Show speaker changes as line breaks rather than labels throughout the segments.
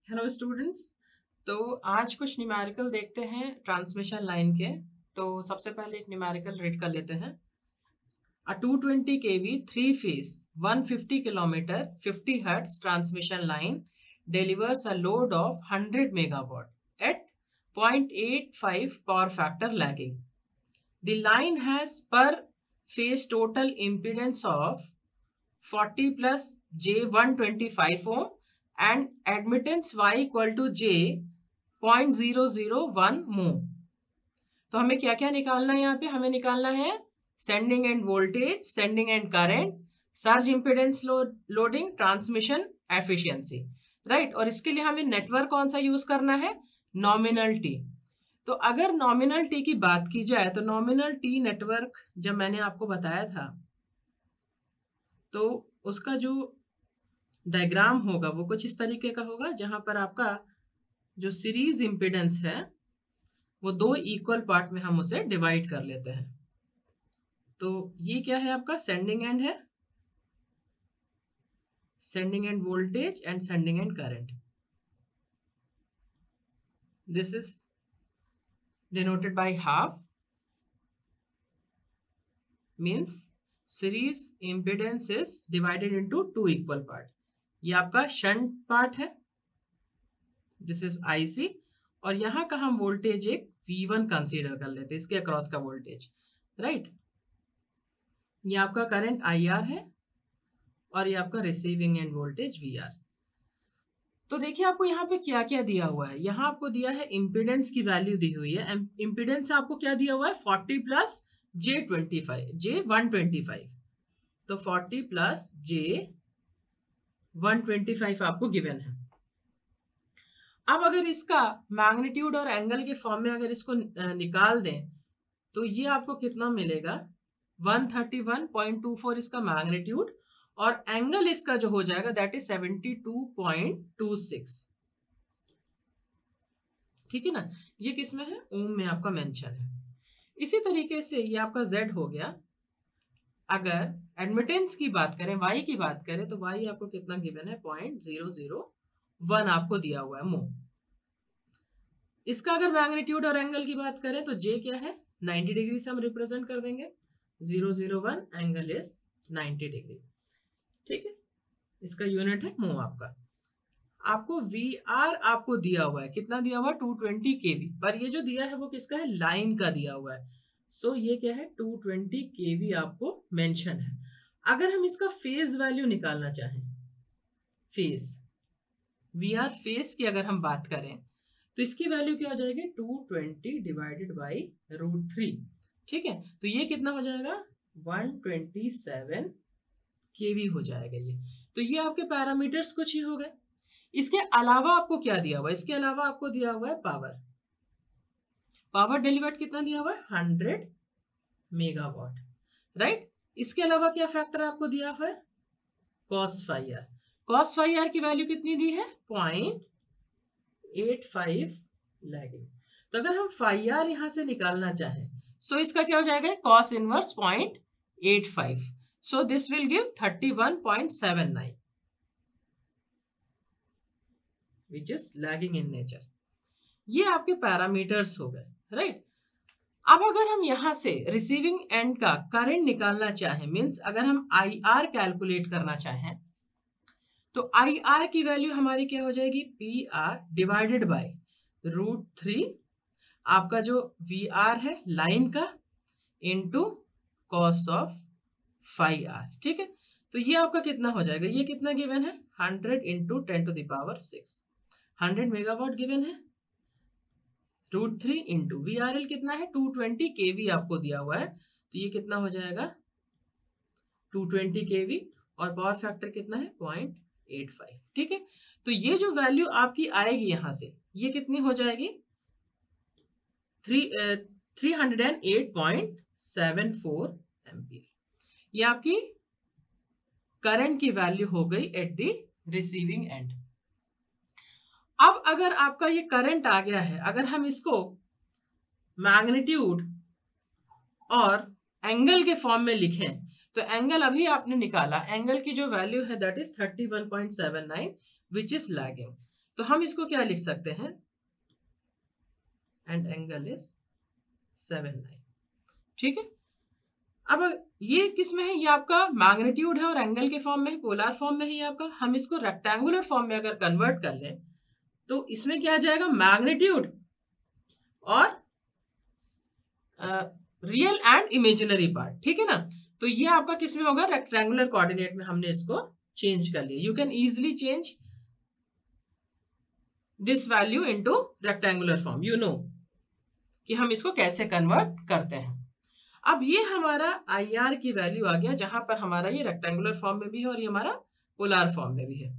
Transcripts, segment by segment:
Hello students. तो आज कुछ न्यूमेरिकल देखते हैं ट्रांसमिशन लाइन के। तो सबसे पहले एक न्यूमेरिकल रीड कर लेते हैं। A 220 kV 3-phase 150 kilometer 50 hertz transmission line delivers a load of 100 megawatt at 0.85 power factor lagging. The line has per phase total impedance of 40 plus J 125 ohm and admittance Y equal to J 0.001 mho. तो हमें क्या क्या निकालना है? यहाँ पे हमें निकालना है sending end voltage, sending end current, surge impedance loading, transmission efficiency, right. और इसके लिए हमें नेटवर्क कौन सा यूज करना है? Nominal T. तो अगर नॉमिनल टी की बात की जाए तो नॉमिनल टी नेटवर्क जब मैंने आपको बताया था तो उसका जो डायग्राम होगा वो कुछ इस तरीके का होगा, जहां पर आपका जो सीरीज इंपेडेंस है वो दो इक्वल पार्ट में हम उसे डिवाइड कर लेते हैं। तो ये क्या है? आपका सेंडिंग एंड है, sending end voltage and sending end current. This is denoted by half, means series impedance is divided into two equal part. ये आपका शंट पार्ट है, दिस इज आईसी, और यहाँ का हम वोल्टेज एक V1 कंसीडर कर लेते हैं, इसके अक्रॉस का वोल्टेज, राइट। ये आपका करंट IR है और ये आपका रिसीविंग एंड वोल्टेज VR। तो देखिए आपको यहाँ पे क्या क्या दिया हुआ है। यहाँ आपको दिया है इम्पीडेंस की वैल्यू दी हुई है। इम्पीडेंस आपको क्या दिया हुआ है? 40 प्लस J125। तो 40 प्लस J125 आपको गिवन है। अब अगर इसका मैग्नीट्यूड और एंगल के फॉर्म में अगर इसको निकाल दें तो ये आपको कितना मिलेगा? 131.24 इसका मैग्नीट्यूड, और एंगल इसका जो हो जाएगा दैट इज 72.26। ठीक है ना? ये किसमें है? ओम में आपका मेंशन है। इसी तरीके से ये आपका Z हो गया। अगर एडमिटेंस की बात करें, Y की बात करें, तो Y आपको कितना गिवन है? 0.001 आपको दिया हुआ है मो। इसका अगर मैग्नीट्यूड और एंगल की बात करें तो J क्या है? 90 डिग्री से हम रिप्रेजेंट कर देंगे। 001 एंगल इज 90 डिग्री। ठीक है, इसका यूनिट है मो आपका। आपको VR आपको दिया हुआ है, कितना दिया हुआ है? 220 kV, पर ये जो दिया है वो किसका है? लाइन का दिया हुआ है। सो ये क्या है? 220 kV आपको मेंशन है। अगर हम इसका फेज वैल्यू निकालना चाहें, फेज VR फेज की अगर हम बात करें तो इसकी वैल्यू क्या हो जाएगी? 220 डिवाइडेड बाई √3। ठीक है, तो ये कितना हो जाएगा? 127 kV हो जाएगा ये। तो ये आपके पैरामीटर्स कुछ ही हो गए। इसके अलावा आपको क्या दिया हुआ है? इसके अलावा आपको दिया हुआ है पावर। पावर डिलीवर्ड कितना दिया हुआ है? 100 मेगावाट, राइट। इसके अलावा क्या फैक्टर आपको दिया हुआ है? Cos phi R. Cos phi R की वैल्यू कितनी दी है? 0.85 लैगिंग। तो अगर हम फाई आर यहां से निकालना चाहें सो इसका क्या हो जाएगा? Cos inverse 0.85। So this will give 31.79 which is lagging in nature. ये आपके पैरामीटर्स हो गए, राइट। अब अगर हम यहां से रिसीविंग एंड का करंट निकालना चाहें, मींस अगर हम IR कैलकुलेट करना चाहें तो IR की वैल्यू हमारी क्या हो जाएगी? PR डिवाइडेड बाय √3 आपका जो VR है लाइन का into cos of phi R. ठीक है, तो ये आपका कितना हो जाएगा? ये कितना गिवन है? 100 इंटू 10⁶। 100 मेगावाट गिवन है। √3 इंटू VRL कितना है? 220 kV आपको दिया हुआ है, तो ये कितना हो जाएगा? 220 kV, और पावर फैक्टर कितना है? 0.85। ठीक है, तो ये जो वैल्यू आपकी आएगी यहां से, ये कितनी हो जाएगी? 308.74 एम्पियर। ये आपकी करंट की वैल्यू हो गई एट द रिसीविंग एंड। अब अगर आपका ये करंट आ गया है, अगर हम इसको मैग्नीट्यूड और एंगल के फॉर्म में लिखें तो एंगल अभी आपने निकाला, एंगल की जो वैल्यू है that is 31.79 which is lagging. तो हम इसको क्या लिख सकते हैं, एंड एंगल इज 79। ठीक है, अब ये किस में है, ये आपका मैग्नीट्यूड है और एंगल के फॉर्म में है, पोलर फॉर्म में है ये आपका। हम इसको रेक्टेंगुलर फॉर्म में अगर कन्वर्ट कर लें तो इसमें क्या आ जाएगा, मैग्नीट्यूड और रियल एंड इमेजिनरी पार्ट। ठीक है ना, तो ये आपका किस में होगा, रेक्टेंगुलर कोऑर्डिनेट में हमने इसको चेंज कर लिया। You can easily change this value into rectangular form, you know कि हम इसको कैसे कन्वर्ट करते हैं। अब ये हमारा आई आर की वैल्यू आ गया, जहां पर हमारा ये रेक्टेंगुलर फॉर्म में भी है और ये हमारा पोलर फॉर्म में भी है।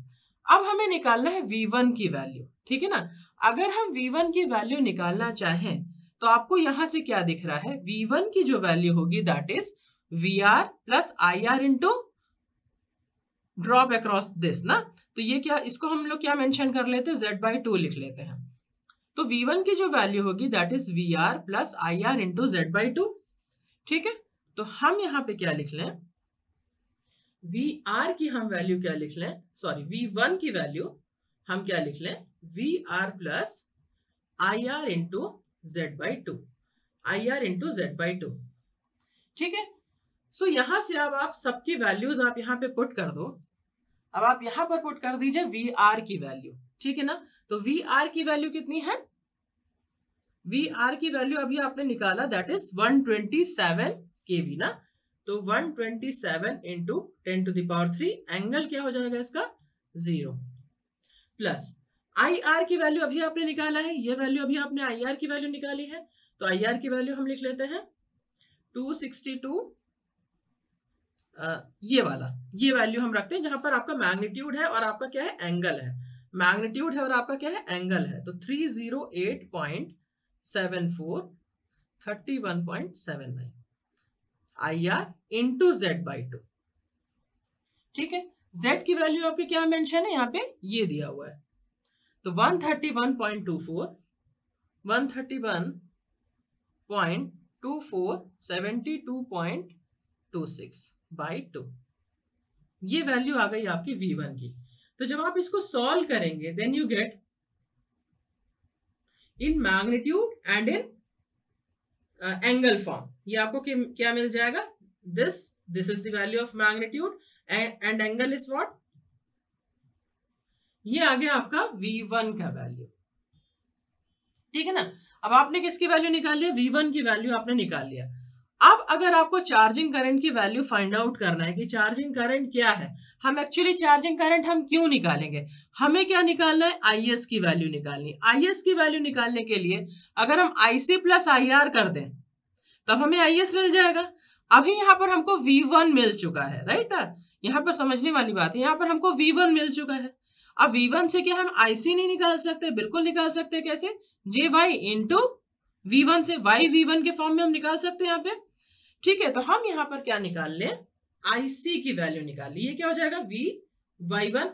अब हमें निकालना है V1 की वैल्यू। ठीक है ना, अगर हम V1 की वैल्यू निकालना चाहें तो आपको यहां से क्या दिख रहा है, V1 की जो वैल्यू होगी that is VR plus IR into drop across this ना। तो ये क्या, इसको हम लोग क्या मेंशन कर लेते हैं, Z/2 लिख लेते हैं। तो V1 की जो वैल्यू होगी that is VR plus IR into Z/2। ठीक है, तो हम यहाँ पे क्या लिख लें, VR की हम वैल्यू क्या लिख लें, सॉरी V1 की वैल्यू हम क्या लिख लें, VR plus IR into Z/2, IR into Z/2। ठीक है, सो यहां से अब आप सबकी वैल्यूज आप यहाँ पे पुट कर दो। अब आप यहां पर पुट कर दीजिए VR की वैल्यू। ठीक है ना, तो VR की वैल्यू कितनी है, VR की वैल्यू अभी आपने निकाला दैट इज 127 kV ना। तो 127 इंटू 10⁻³ एंगल क्या हो जाएगा इसका 0, प्लस IR की वैल्यू अभी आपने निकाला है, ये वैल्यू अभी आपने IR की वैल्यू निकाली है। तो IR की वैल्यू हम लिख लेते हैं 262, ये वाला, ये वैल्यू हम रखते हैं जहां पर आपका मैग्नीट्यूड है और आपका क्या है, एंगल है। मैग्नीट्यूड है और आपका क्या है, एंगल है। तो 308.74 31.79 IR इंटू Z/2। ठीक है, Z की वैल्यू आपके क्या मेंशन है, यहाँ पे ये दिया हुआ है। तो 131.24 72.26/2 ये वैल्यू आ गई आपकी V1 की। तो जब आप इसको सॉल्व करेंगे then you get in magnitude and in angle form. ये आपको क्या मिल जाएगा, this is the value of magnitude and angle is what, ये आ गया आपका V1 का वैल्यू। ठीक है ना, अब आपने किसकी वैल्यू निकाल लिया, V1 की वैल्यू आपने निकाल लिया। अब अगर आपको चार्जिंग करंट की वैल्यू फाइंड आउट करना है कि चार्जिंग करंट क्या है, हम एक्चुअली चार्जिंग करंट हम क्यों निकालेंगे, हमें क्या निकालना है, IS की वैल्यू निकालनी। IS की वैल्यू निकालने के लिए अगर हम IC प्लस IR कर दें तब हमें IS मिल जाएगा। अभी यहाँ पर हमको V1 मिल चुका है, राइट। यहाँ पर समझने वाली बात है, यहाँ पर हमको V1 मिल चुका है। अब V1 से क्या हम IC नहीं निकाल सकते, बिल्कुल निकाल सकते हैं। कैसे, JY इंटू V1 से Y V1 के फॉर्म में हम निकाल सकते हैं यहाँ पे। ठीक है, तो हम यहाँ पर क्या निकाल लें, IC की वैल्यू निकाल ली। ये क्या हो जाएगा, V1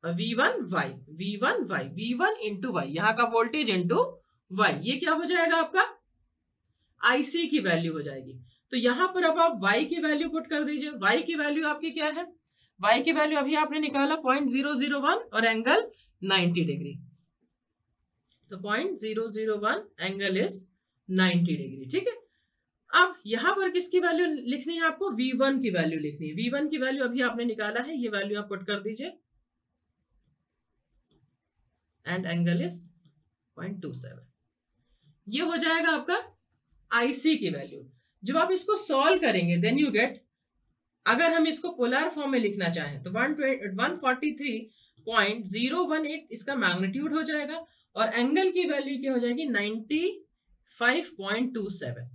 V1 इंटू Y, यहाँ का वोल्टेज इंटू Y, ये क्या हो जाएगा आपका IC की वैल्यू हो जाएगी। तो यहाँ पर अब आप Y की वैल्यू पुट कर दीजिए। Y की वैल्यू आपकी क्या है, Y की वैल्यू अभी आपने निकाला 0.001 और एंगल 90 डिग्री। तो 0.001 एंगल इज 90 डिग्री। ठीक है, अब यहां पर किसकी वैल्यू लिखनी है आपको, V1 की वैल्यू लिखनी है। V1 की वैल्यू अभी आपने निकाला है, ये वैल्यू आप पुट कर दीजिए एंड एंगल इज 0.27। ये हो जाएगा आपका IC की वैल्यू। जब आप इसको सॉल्व करेंगे देन यू गेट, अगर हम इसको पोलर फॉर्म में लिखना चाहें तो 143.018 इसका मैग्नीट्यूड हो जाएगा और एंगल की वैल्यू क्या हो जाएगी 95.27।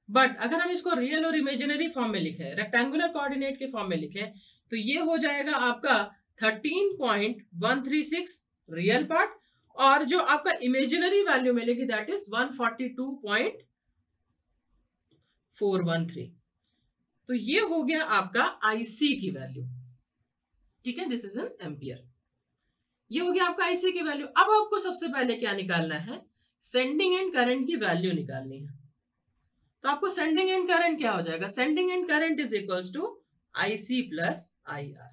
बट अगर हम इसको रियल और इमेजिनरी फॉर्म में लिखें, रेक्टेंगुलर कोऑर्डिनेट के फॉर्म में लिखें, तो ये हो जाएगा आपका 13.136 रियल पार्ट और जो आपका इमेजिनरी वैल्यू मिलेगी दैट इज 142.413। तो ये हो गया आपका IC की वैल्यू। ठीक है, दिस इज एन एम्पियर। ये हो गया आपका IC की वैल्यू। अब आपको सबसे पहले क्या निकालना है, सेंडिंग एंड करंट की वैल्यू निकालनी है। तो आपको सेंडिंग एंड करंट क्या हो जाएगा, sending end current is equals to IC plus IR,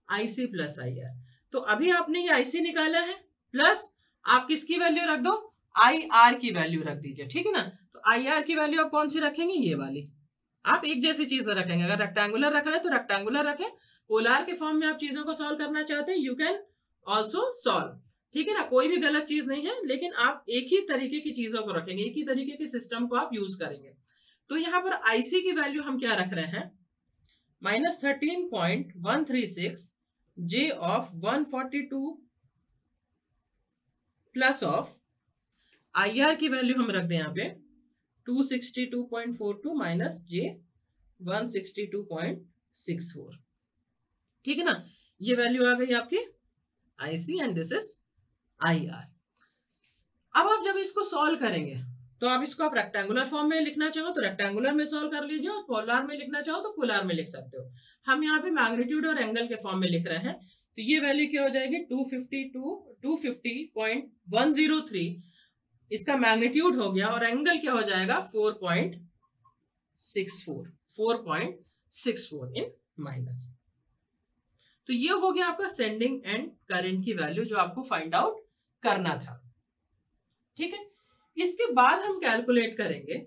IC plus IR। तो अभी आपने ये आईसी निकाला है, प्लस आप किसकी वैल्यू रख दो, आई आर की वैल्यू रख दीजिए, ठीक है ना। तो आई आर की वैल्यू आप कौन सी रखेंगे, ये वाली। आप एक जैसी चीज रखेंगे, अगर रेक्टेंगुलर रख रहे हैं तो रेक्टेंगुलर रखें, पोलर के फॉर्म में आप चीजों को सॉल्व करना चाहते हैं, यू कैन ऑल्सो सॉल्व, ठीक है ना। कोई भी गलत चीज नहीं है, लेकिन आप एक ही तरीके की चीजों को रखेंगे, एक ही तरीके के सिस्टम को आप यूज करेंगे। तो यहाँ पर आईसी की वैल्यू हम क्या रख रहे हैं, -13.136 J of 142 plus of IR की वैल्यू हम रख दें यहाँ पे 262.42 माइनस J 162.64, ठीक है ना। ये वैल्यू आ गई आपकी IC and this is IR। अब आप जब इसको सॉल्व करेंगे तो आप इसको आप रेक्टेंगुलर फॉर्म में लिखना चाहो तो रेक्टेंगुलर में सॉल्व कर लीजिए, और पोलर में लिखना चाहो तो पोलर में लिख सकते हो। हम यहाँ पे मैग्नीट्यूड और एंगल के फॉर्म में लिख रहे हैं, तो ये वैल्यू क्या हो जाएगी 250.103, इसका मैग्नीट्यूड हो गया, और एंगल क्या हो जाएगा 4.64 इन माइनस। तो ये हो गया आपका सेंडिंग एंड करंट की वैल्यू जो आपको फाइंड आउट करना था, ठीक है। इसके बाद हम कैलकुलेट करेंगे,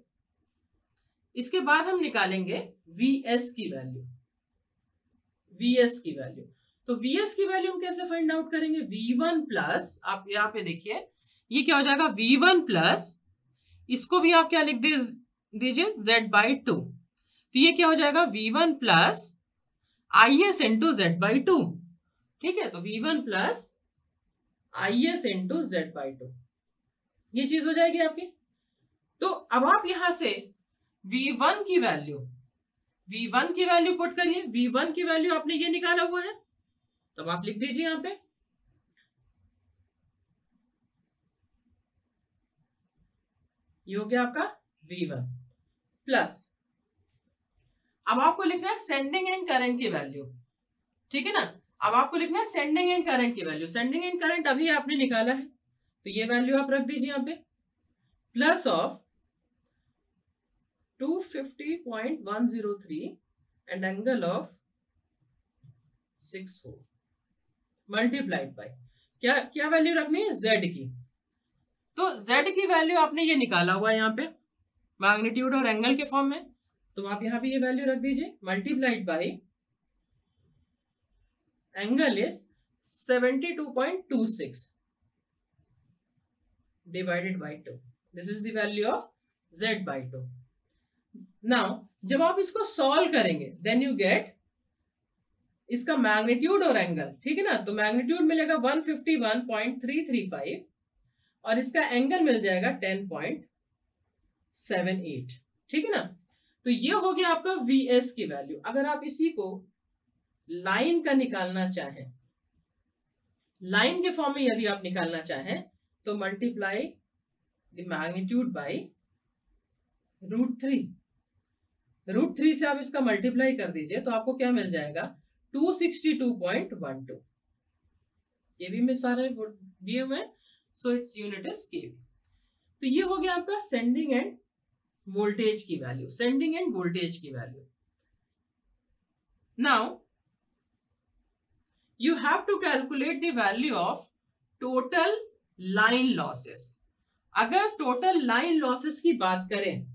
इसके बाद हम निकालेंगे VS की वैल्यू, VS की वैल्यू। तो VS की वैल्यू हम कैसे फाइंड आउट करेंगे, V1 प्लस, आप यहाँ पे देखिए ये क्या हो जाएगा V1 प्लस, इसको भी आप क्या लिख दीजिए Z/2, तो ये क्या हो जाएगा V1 plus IS into Z/2, ठीक है। तो V1 plus IS into Z/2, ये चीज हो जाएगी आपकी। तो अब आप यहां से V1 की वैल्यू पुट करिए, V1 की वैल्यू आपने ये निकाला हुआ है, तब आप लिख दीजिए यहां पे, ये हो गया आपका V1 प्लस, अब आपको लिखना है सेंडिंग एंड करंट की वैल्यू, ठीक है ना। अब आपको लिखना है सेंडिंग एंड करंट की वैल्यू, सेंडिंग एंड करंट अभी आपने निकाला है, तो ये वैल्यू आप रख दीजिए यहाँ पे, plus of 250.103 and angle of 64 multiplied by क्या वैल्यू रखनी है, Z की। तो Z की वैल्यू आपने ये निकाला हुआ है यहाँ पे मैग्नीट्यूड और एंगल के फॉर्म में, तो आप यहाँ पे ये वैल्यू रख दीजिए, multiplied by angle is 72.26 divided by 2. This is the value of Z/2. Now, जब आप इसको सॉल्व करेंगे then you get इसका मैग्नीट्यूड और एंगल, ठीक है ना। तो मैग्नीट्यूड मिलेगा 151.335 और इसका एंगल मिल जाएगा 10.78, ठीक है ना। तो ये हो गया आपका VS की वैल्यू। अगर आप इसी को लाइन का निकालना चाहें, लाइन के फॉर्म में यदि आप निकालना चाहें तो मल्टीप्लाई द मैग्नीट्यूड बाय √3 से आप इसका मल्टीप्लाई कर दीजिए, तो आपको क्या मिल जाएगा 262.12, ये भी में सारे दिए हुए हैं, सो इट्स यूनिट इज केवी। तो ये हो गया आपका सेंडिंग एंड वोल्टेज की वैल्यू, सेंडिंग एंड वोल्टेज की value. Now you have to calculate the value of total line losses। अगर total line losses की बात करें,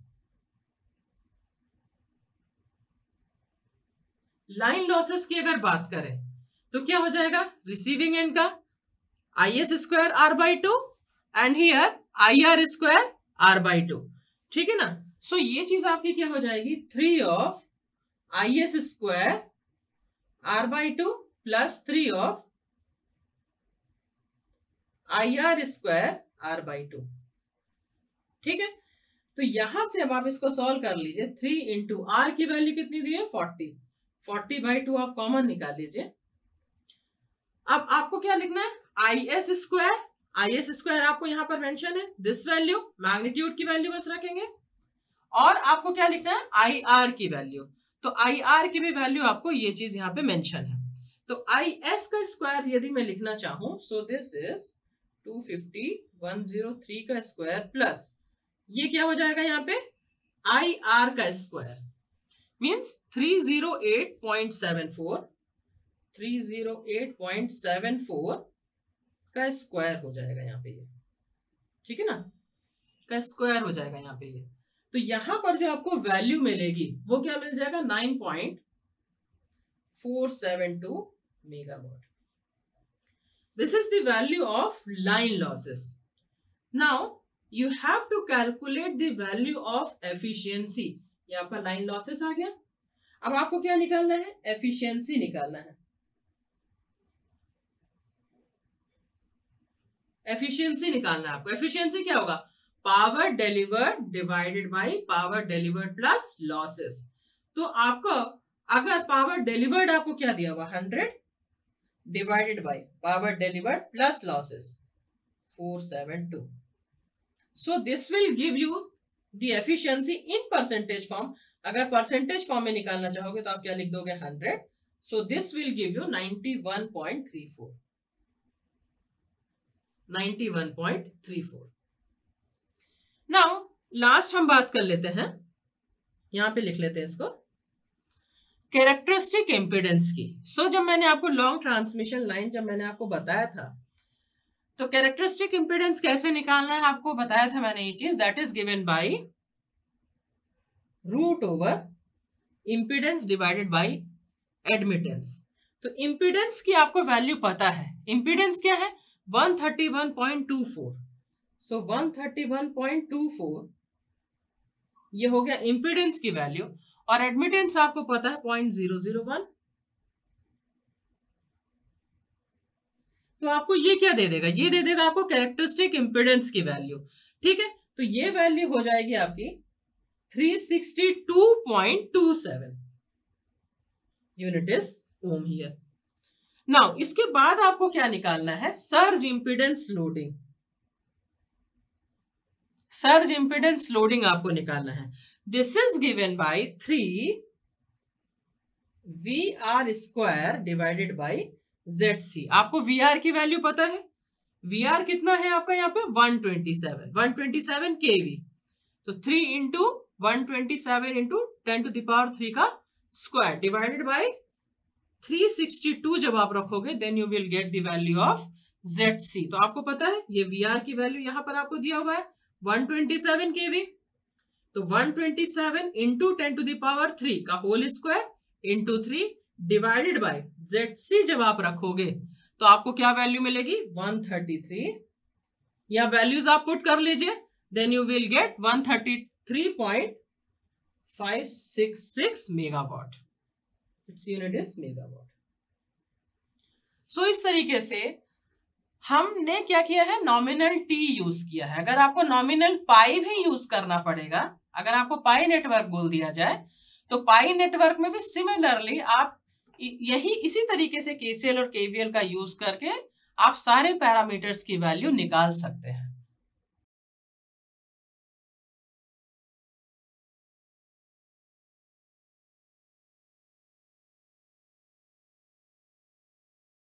लाइन लॉसेस की अगर बात करें तो क्या हो जाएगा, रिसीविंग एंड का IS² R/2 and here IR² R/2, ठीक है ना। सो ये चीज आपकी क्या हो जाएगी 3 of IS² R/2 plus 3 of IR² R/2, ठीक है। तो यहां से अब आप इसको सॉल्व कर लीजिए, 3 इंटू R की वैल्यू कितनी दी है 40/2 आप कॉमन निकाल लीजिए। अब आपको क्या लिखना है IS² आपको यहां पर मेंशन है, दिस वैल्यू मैग्नीट्यूड की वैल्यू बस रखेंगे, और आपको क्या लिखना है IR की वैल्यू, तो IR की भी वैल्यू आपको ये चीज यहाँ पे मेंशन है। तो IS का स्क्वायर यदि मैं लिखना चाहूं, सो दिस इज 250.103 का स्क्वायर प्लस ये क्या हो जाएगा यहाँ पे IR का स्क्वायर मींस 308.74 308.74 का स्क्वायर हो जाएगा यहाँ पे ये, ठीक है ना, का स्क्वायर हो जाएगा यहाँ पे ये। तो यहाँ पर जो आपको वैल्यू मिलेगी वो क्या मिल जाएगा, 9.472 megawatt. This is the value of line losses. Now you have to calculate the value of efficiency. ये आपका line losses आ गया। अब आपको क्या निकालना है, efficiency निकालना है। efficiency निकालना है आपको। efficiency क्या होगा, power delivered divided by power delivered plus losses. तो आपको अगर पावर डिलीवर्ड आपको क्या दिया हुआ 100 divided by power delivered plus losses 472, so this will give you the efficiency in percentage form. अगर परसेंटेज फॉर्म में निकालना चाहोगे तो आप क्या लिख दोगे 100, so this will give you 91.34। 91.34। Now last हम बात कर लेते हैं, यहां पे लिख लेते हैं इसको, कैरेक्टरिस्टिक इम्पीडेंस की। सो जब मैंने आपको लॉन्ग ट्रांसमिशन लाइन जब मैंने आपको बताया था तो कैरेक्टरिस्टिक इम्पीडेंस कैसे निकालना है आपको बताया था मैंने ये चीज, that is given by root over impedance divided by admittance. तो इम्पीडेंस की आपको वैल्यू पता है, इम्पीडेंस क्या है 131.24, सो 131.24 ये हो गया इम्पीडेंस की वैल्यू, और एडमिटेंस आपको पता है 0.001। तो आपको ये क्या दे देगा, ये दे देगा आपको कैरेक्टरिस्टिक इम्पीडेंस की वैल्यू, ठीक है। तो ये वैल्यू हो जाएगी आपकी 362.27 unit is ohm here. Now इसके बाद आपको क्या निकालना है, surge impedance loading. Surge impedance loading आपको निकालना है। This is given by 3 VR square divided by ZC। आपको VR की वैल्यू पता है, VR कितना है आपका यहाँ पे 127 kV। तो 3 इंटू 127 इंटू 10⁻³ का स्क्वायर डिवाइडेड बाय 362 जब आप रखोगे then you will get the value of ZC। तो आपको पता है ये VR की वैल्यू यहाँ पर आपको दिया हुआ है 127 kV। तो 127 इंटू 10⁻³ का whole square into 3 divided by ZC जब आप रखोगे तो आपको क्या वैल्यू मिलेगी 133। या वैल्यूज आप पुट कर लीजिए, then you will get 133.566 megawatt. Its unit is megawatt. So इस तरीके से हमने क्या किया है, नॉमिनल T यूज किया है। अगर आपको नॉमिनल पाई भी यूज करना पड़ेगा, अगर आपको पाई नेटवर्क बोल दिया जाए तो पाई नेटवर्क में भी सिमिलरली आप यही इसी तरीके से KCL और KVL का यूज करके आप सारे पैरामीटर्स की वैल्यू निकाल सकते हैं।